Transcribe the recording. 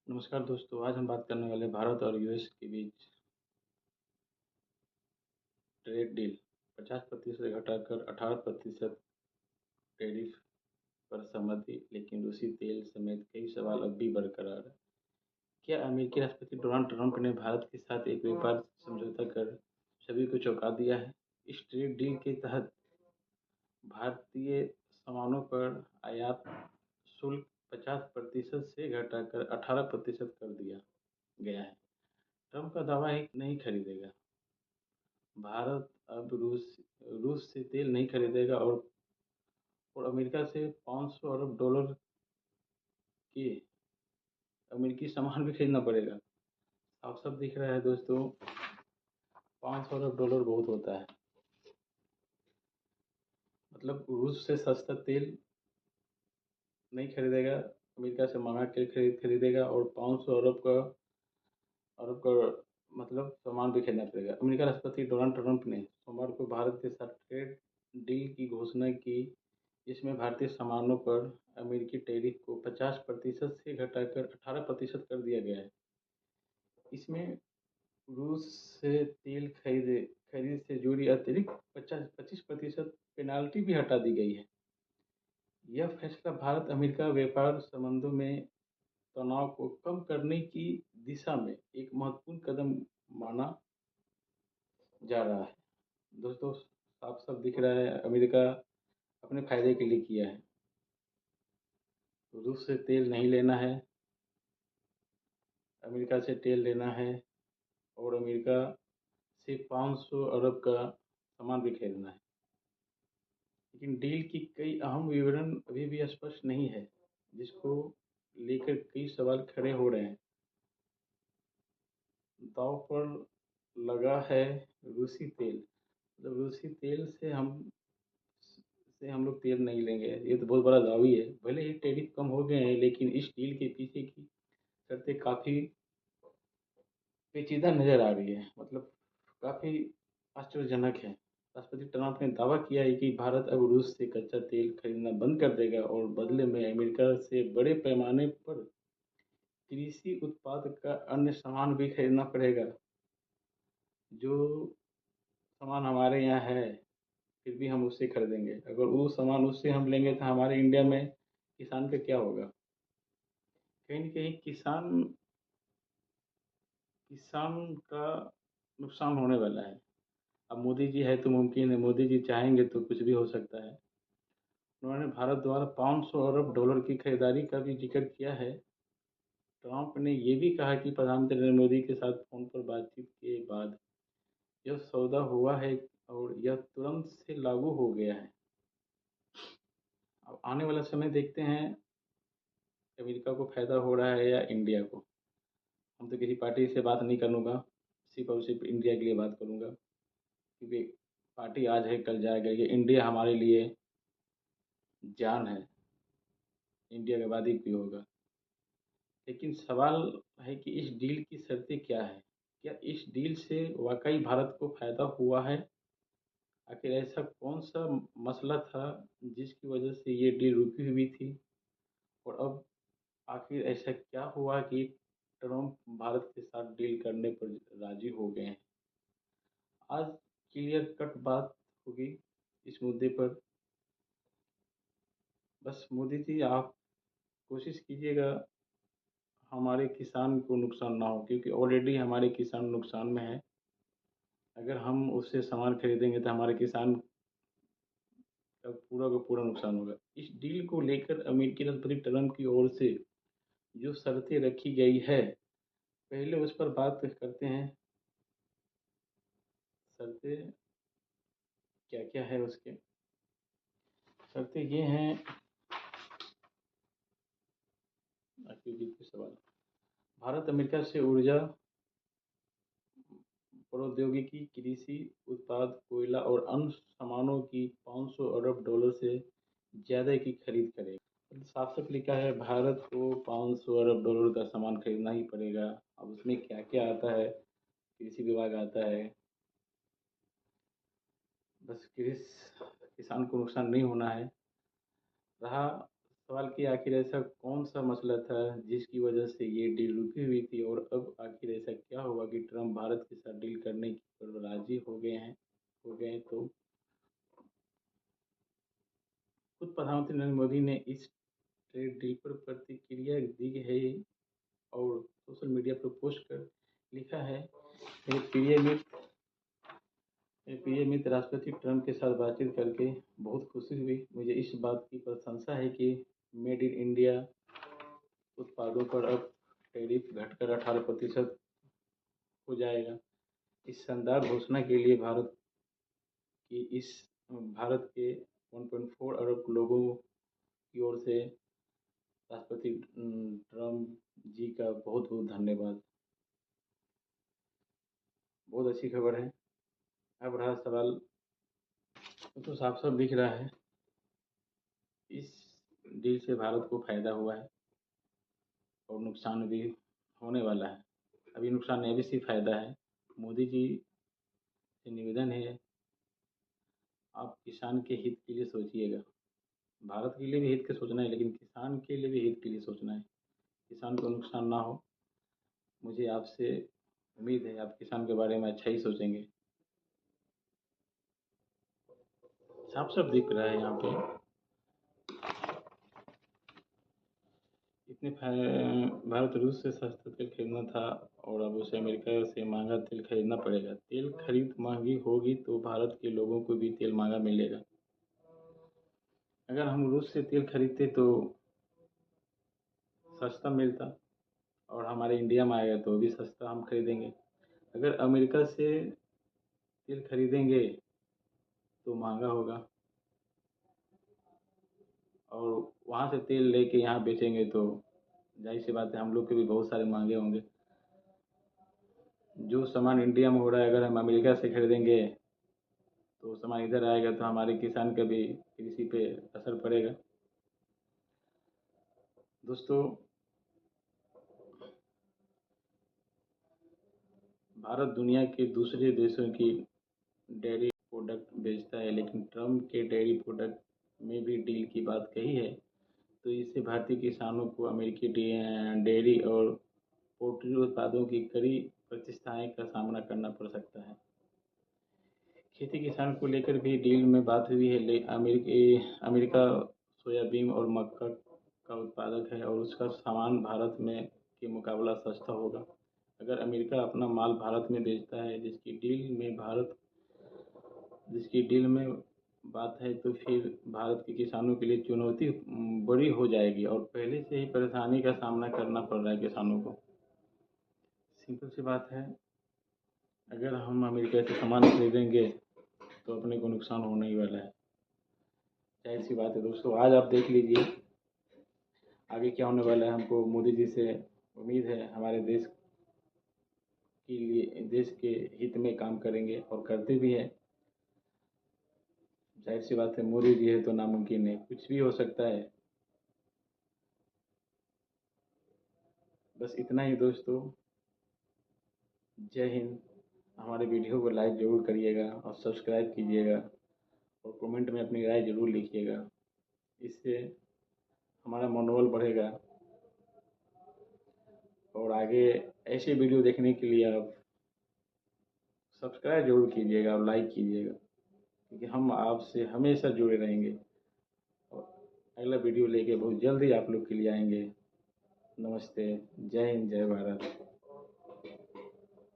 नमस्कार दोस्तों, आज हम बात करने वाले हैं भारत और यूएस के बीच ट्रेड डील। 50% घटाकर 18% टैरिफ पर सहमति, लेकिन रूसी तेल समेत कई सवाल अब भी बरकरार हैं। क्या अमेरिकी राष्ट्रपति डोनाल्ड ट्रंप ने भारत के साथ एक व्यापार समझौता कर सभी को चौंका दिया है? इस ट्रेड डील के तहत भारतीय सामानों पर आयात शुल्क 50% से घटाकर 18% कर दिया गया है। ट्रंप का दावा है कि नहीं खरीदेगा। भारत अब रूस से तेल नहीं खरीदेगा और अमेरिका से 500 अरब डॉलर के अमेरिकी सामान भी खरीदना पड़ेगा। साफ साफ दिख रहा है दोस्तों, 500 अरब डॉलर बहुत होता है। मतलब रूस से सस्ता तेल नहीं खरीदेगा, अमेरिका से महंगा तेल खरीदेगा और 500 अरब का मतलब सामान भी खरीदना पड़ेगा। अमेरिका राष्ट्रपति डोनाल्ड ट्रंप ने सोमवार को भारत के साथ ट्रेड डील की घोषणा की। इसमें भारतीय सामानों पर अमेरिकी टैरिफ को 50% से घटाकर 18% कर दिया गया है। इसमें रूस से तेल खरीद से जुड़ी अतिरिक्त 25% पेनाल्टी भी हटा दी गई है। यह फैसला भारत अमेरिका व्यापार संबंधों में तनाव को कम करने की दिशा में एक महत्वपूर्ण कदम माना जा रहा है। दोस्तों, साफ साफ दिख रहा है, अमेरिका अपने फायदे के लिए किया है। रूस से तेल नहीं लेना है, अमेरिका से तेल लेना है और अमेरिका से 500 अरब का सामान भी खरीदना है। लेकिन डील की कई अहम विवरण अभी भी स्पष्ट नहीं है, जिसको लेकर कई सवाल खड़े हो रहे हैं। दांव पर लगा है रूसी तेल। मतलब रूसी तेल से हम लोग तेल नहीं लेंगे, ये तो बहुत बड़ा दावी है। भले ही टैरिफ कम हो गए हैं, लेकिन इस डील के पीछे की शर्तें काफ़ी पेचीदा नज़र आ रही है। मतलब काफ़ी आश्चर्यजनक है। राष्ट्रपति ट्रंप ने दावा किया है कि भारत अब रूस से कच्चा तेल खरीदना बंद कर देगा और बदले में अमेरिका से बड़े पैमाने पर कृषि उत्पाद का अन्य सामान भी खरीदना पड़ेगा। जो सामान हमारे यहाँ है, फिर भी हम उससे खरीदेंगे। अगर वो सामान उससे हम लेंगे तो हमारे इंडिया में किसान का क्या होगा? कहीं न कहीं किसान का नुकसान होने वाला है। अब मोदी जी है तो मुमकिन है, मोदी जी चाहेंगे तो कुछ भी हो सकता है। उन्होंने भारत द्वारा 500 अरब डॉलर की खरीदारी का भी जिक्र किया है। ट्रंप ने ये भी कहा कि प्रधानमंत्री नरेंद्र मोदी के साथ फोन पर बातचीत के बाद यह सौदा हुआ है और यह तुरंत से लागू हो गया है। अब आने वाला समय देखते हैं, अमेरिका को फ़ायदा हो रहा है या इंडिया को। हम तो किसी पार्टी से बात नहीं करूँगा, सिर्फ़ और सिर्फ़ इंडिया के लिए बात करूँगा, क्योंकि पार्टी आज है कल जाएगा। ये इंडिया हमारे लिए जान है, इंडिया के बाद ही कोई होगा। लेकिन सवाल है कि इस डील की शर्तें क्या हैं? क्या इस डील से वाक़ई भारत को फ़ायदा हुआ है? आखिर ऐसा कौन-सा मसला था जिसकी वजह से ये डील रुकी हुई थी? और अब आखिर ऐसा क्या हुआ कि ट्रंप भारत के साथ डील करने पर राज़ी हो गए हैं? आज क्लियर कट बात होगी इस मुद्दे पर। बस मोदी जी, आप कोशिश कीजिएगा हमारे किसान को नुकसान ना हो, क्योंकि ऑलरेडी हमारे किसान नुकसान में हैं। अगर हम उससे सामान खरीदेंगे तो हमारे किसान का पूरा नुकसान होगा। इस डील को लेकर अमेरिकी राष्ट्रपति ट्रंप की ओर से जो शर्तें रखी गई है, पहले उस पर बात करते हैं। शर्तें क्या-क्या है उसके? शर्तें ये हैं, आखिर ये कोई सवाल। भारत अमेरिका से ऊर्जा, प्रौद्योगिकी, कृषि उत्पाद, कोयला और अन्य सामानों की 500 अरब डॉलर से ज़्यादा की खरीद करेगा। साफ-साफ लिखा है, भारत को 500 अरब डॉलर का सामान खरीदना ही पड़ेगा। अब उसमें क्या-क्या आता है? कृषि विभाग आता है। बस किसान को नुकसान नहीं होना है। रहा सवाल कि आखिर ऐसा कौन सा मसला था जिसकी वजह से ये डील रुकी हुई थी और अब आखिर ऐसा क्या हुआ कि ट्रम्प भारत के साथ डील करने पर राजी हो गए तो खुद प्रधानमंत्री नरेंद्र मोदी ने इस ट्रेड डील पर प्रतिक्रिया दी है और सोशल मीडिया पर पोस्ट कर लिखा है, मेरे प्रिय मित्र राष्ट्रपति ट्रंप के साथ बातचीत करके बहुत खुशी हुई। मुझे इस बात की प्रशंसा है कि मेड इन इंडिया उत्पादों पर अब टैरिफ घटकर 18% हो जाएगा। इस शानदार घोषणा के लिए भारत के 1.4 अरब लोगों की ओर से राष्ट्रपति ट्रंप जी का बहुत बहुत धन्यवाद। बहुत अच्छी खबर है। अब रहा सवाल, तो साफ साफ दिख रहा है इस डील से भारत को फायदा हुआ है और नुकसान भी होने वाला है। अभी नुकसान नहीं, अभी सिर्फ फायदा है। मोदी जी से निवेदन है, आप किसान के हित के लिए सोचिएगा। भारत के लिए भी हित के सोचना है, लेकिन किसान के लिए भी हित के लिए सोचना है, किसान को नुकसान ना हो। मुझे आपसे उम्मीद है आप किसान के बारे में अच्छा ही सोचेंगे। साफ साफ दिख रहा है यहाँ पे भारत रूस से सस्ता तेल खरीदना था और अब उसे अमेरिका से महंगा तेल खरीदना पड़ेगा। तेल खरीद महंगी होगी तो भारत के लोगों को भी तेल महंगा मिलेगा। अगर हम रूस से तेल खरीदते तो सस्ता मिलता और हमारे इंडिया में आएगा तो भी सस्ता हम खरीदेंगे। अगर अमेरिका से तेल खरीदेंगे तो महंगा होगा और वहाँ से तेल लेके यहाँ बेचेंगे तो जाहिर सी बात है हम लोग के भी बहुत सारे महंगे होंगे। जो सामान इंडिया में हो रहा है अगर हम अमेरिका से खरीदेंगे तो सामान इधर आएगा तो हमारे किसान का भी कृषि पे असर पड़ेगा। दोस्तों, भारत दुनिया के दूसरे देशों की डेयरी प्रोडक्ट बेचता है, लेकिन ट्रम्प के डेयरी प्रोडक्ट में भी डील की बात कही है तो इससे भारतीय किसानों को अमेरिकी डेयरी और पोल्ट्री उत्पादों की कड़ी प्रतिष्ठाएं का सामना करना पड़ सकता है। खेती किसान को लेकर भी डील में बात हुई है। अमेरिका सोयाबीन और मक्का का उत्पादक है और उसका सामान भारत में के मुकाबला सस्ता होगा। अगर अमेरिका अपना माल भारत में बेचता है जिसकी डील में बात है तो फिर भारत के किसानों के लिए चुनौती बड़ी हो जाएगी और पहले से ही परेशानी का सामना करना पड़ रहा है किसानों को। सिंपल सी बात है, अगर हम अमेरिका से सामान खरीदेंगे तो अपने को नुकसान होने ही वाला है। जाहिर सी बात है दोस्तों, आज आप देख लीजिए आगे क्या होने वाला है। हमको मोदी जी से उम्मीद है हमारे देश के लिए, देश के हित में काम करेंगे और करते भी हैं। जाहिर सी बात है मोदी जी है तो नामुमकिन है, कुछ भी हो सकता है। बस इतना ही दोस्तों, जय हिंद। हमारे वीडियो को लाइक ज़रूर करिएगा और सब्सक्राइब कीजिएगा और कमेंट में अपनी राय ज़रूर लिखिएगा। इससे हमारा मनोबल बढ़ेगा और आगे ऐसे वीडियो देखने के लिए आप सब्सक्राइब ज़रूर कीजिएगा और लाइक कीजिएगा, क्योंकि हम आपसे हमेशा जुड़े रहेंगे और अगला वीडियो लेके बहुत जल्द ही आप लोग के लिए आएंगे। नमस्ते, जय हिंद, जय भारत।